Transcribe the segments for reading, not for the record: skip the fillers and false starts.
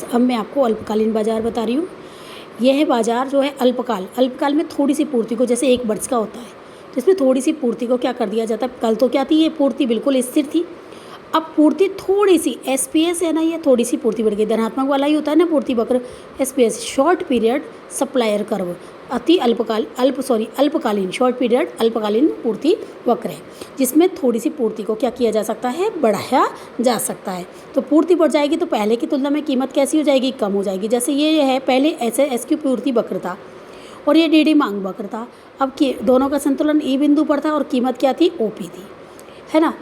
अब मैं आपको अल्पकालीन बाजार बता रही हूँ। यह बाजार जो है अल्पकाल में थोड़ी सी पूर्ति को, जैसे 1 वर्ष का होता है, तो इसमें थोड़ी सी पूर्ति को क्या कर दिया जाता है। कल तो क्या थी, ये पूर्ति बिल्कुल स्थिर थी। अब पूर्ति थोड़ी सी एसपीएस है ना, ये थोड़ी सी पूर्ति बढ़ गई। धनात्मक वाला ही होता है ना पूर्ति वक्र, SPS short period supplier curve, अल्पकालीन शॉर्ट पीरियड अल्पकालीन पूर्ति वक्र है, जिसमें थोड़ी सी पूर्ति को क्या किया जा सकता है, बढ़ाया जा सकता है। तो पूर्ति बढ़ जाएगी तो पहले की तुलना में कीमत कैसी हो जाएगी, कम हो जाएगी। जैसे ये है, पहले ऐसे एसक्यू पूर्ति वक्र था और ये डीडी मांग वक्र था। अब दोनों का संतुलन ई बिंदु पर था और कीमत क्या थी, ओपी थी, है ना।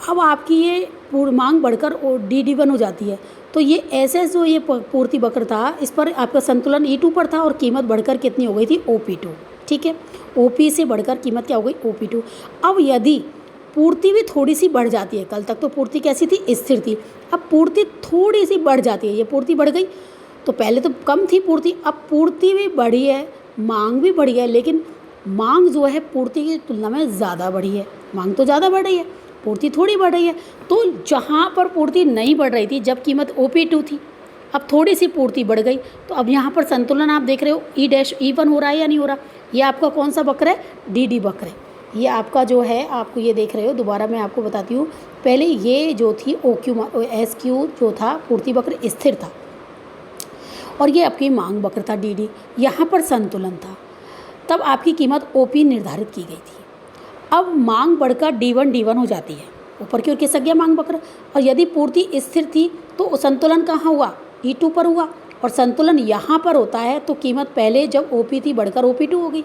अब आपकी ये मांग बढ़कर डी1 हो जाती है, तो ये ऐसे जो ये पूर्ति वक्र था, इस पर आपका संतुलन E2 पर था और कीमत बढ़कर कितनी हो गई थी, OP2। ठीक है, OP से बढ़कर कीमत क्या हो गई, OP2। अब यदि पूर्ति भी थोड़ी सी बढ़ जाती है, कल तक तो पूर्ति कैसी थी, स्थिर थी, अब पूर्ति थोड़ी सी बढ़ जाती है, ये पूर्ति बढ़ गई, तो पहले तो कम थी पूर्ति, अब पूर्ति भी बढ़ी है, मांग भी बढ़ी है, लेकिन मांग जो है पूर्ति की तुलना में ज़्यादा बढ़ी है। मांग तो ज़्यादा बढ़ रही है, पूर्ति थोड़ी बढ़ रही है। तो जहाँ पर पूर्ति नहीं बढ़ रही थी, जब कीमत OP2 थी, अब थोड़ी सी पूर्ति बढ़ गई, तो अब यहाँ पर संतुलन आप देख रहे हो, E1 हो रहा है या नहीं हो रहा। ये आपका कौन सा वक्र है, DD वक्र है। ये आपका जो है, आपको ये देख रहे हो, दोबारा मैं आपको बताती हूँ। पहले ये जो थी SQ जो था पूर्ति वक्र स्थिर था, और ये आपकी मांग वक्र था DD, यहाँ पर संतुलन था, तब आपकी कीमत OP निर्धारित की गई थी। अब मांग बढ़कर D1 हो जाती है, ऊपर की ओर खिसक गया मांग वक्र, और यदि पूर्ति स्थिर थी तो संतुलन कहाँ हुआ, E2 पर हुआ, और संतुलन यहाँ पर होता है, तो कीमत पहले जब OP थी बढ़कर OP2 हो गई।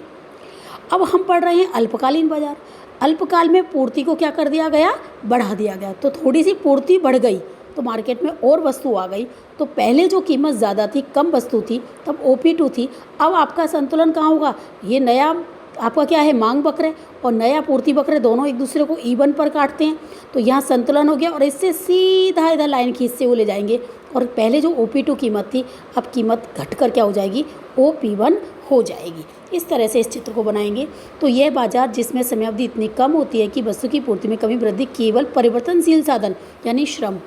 अब हम पढ़ रहे हैं अल्पकालीन बाजार। अल्पकाल में पूर्ति को क्या कर दिया गया, बढ़ा दिया गया, तो थोड़ी सी पूर्ति बढ़ गई तो मार्केट में और वस्तु आ गई, तो पहले जो कीमत ज़्यादा थी, कम वस्तु थी, तब OP2 थी। अब आपका संतुलन कहाँ होगा, ये नया आपका क्या है, मांग वक्र है, और नया पूर्ति वक्र है, दोनों एक दूसरे को E1 पर काटते हैं, तो यहाँ संतुलन हो गया, और इससे सीधा इधर लाइन खींचते हुए ले जाएंगे, और पहले जो OP2 कीमत थी, अब कीमत घटकर क्या हो जाएगी, OP1 हो जाएगी। इस तरह से इस चित्र को बनाएंगे। तो यह बाजार जिसमें समयावधि इतनी कम होती है कि वस्तु की पूर्ति में कमी वृद्धि केवल परिवर्तनशील साधन यानी श्रम,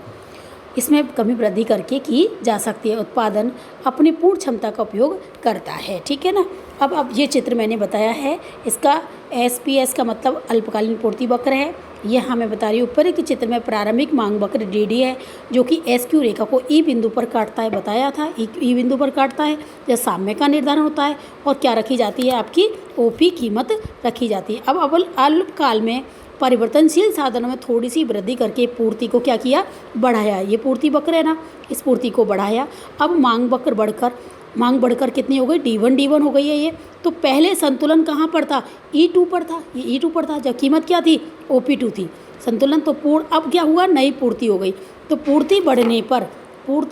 इसमें कमी वृद्धि करके की जा सकती है। उत्पादन अपनी पूर्ण क्षमता का उपयोग करता है, ठीक है ना। अब ये चित्र मैंने बताया है, इसका SPS का मतलब अल्पकालीन पूर्ति वक्र है। यह हमें बता रही है, ऊपर के चित्र में प्रारंभिक मांग वक्र DD है, जो कि SQ रेखा को E बिंदु पर काटता है, बताया था, E बिंदु पर काटता है, जब साम्य का निर्धारण होता है, और क्या रखी जाती है, आपकी OP कीमत रखी जाती है। अब अल्पकाल में परिवर्तनशील साधनों में थोड़ी सी वृद्धि करके पूर्ति को क्या किया, बढ़ाया। ये पूर्ति वक्र है ना, इस पूर्ति को बढ़ाया। अब मांग वक्र मांग बढ़कर कितनी हो गई, D1 हो गई है ये। तो पहले संतुलन कहाँ पर था, E2 पर था, ये E2 पर था, जब कीमत क्या थी, OP2 थी। संतुलन तो पूर्ण, अब क्या हुआ, नई पूर्ति हो गई, तो पूर्ति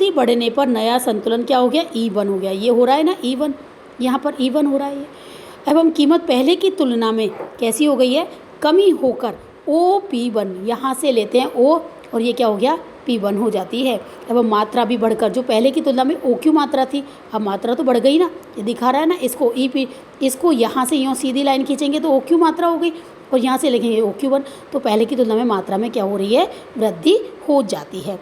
बढ़ने पर नया संतुलन क्या हो गया, E1 हो गया। ये हो रहा है ना E1, यहाँ पर E1 हो रहा है। अब हम कीमत पहले की तुलना में कैसी हो गई है, कमी होकर OP1 यहाँ से लेते हैं O, और ये क्या हो गया, P1 हो जाती है। अब मात्रा भी बढ़कर, जो पहले की तुलना में OQ मात्रा थी, अब मात्रा तो बढ़ गई ना, ये दिखा रहा है ना, इसको यहाँ से यूँ सीधी लाइन खींचेंगे तो OQ मात्रा हो गई, और यहाँ से लिखेंगे OQ1, तो पहले की तुलना में मात्रा में क्या हो रही है, वृद्धि हो जाती है।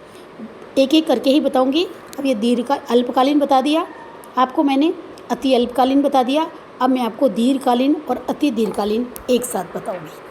एक एक करके ही बताऊँगी। अब ये अल्पकालीन बता दिया आपको मैंने, अति अल्पकालीन बता दिया। अब मैं आपको दीर्घकालीन और अति दीर्घकालीन एक साथ बताऊँगी।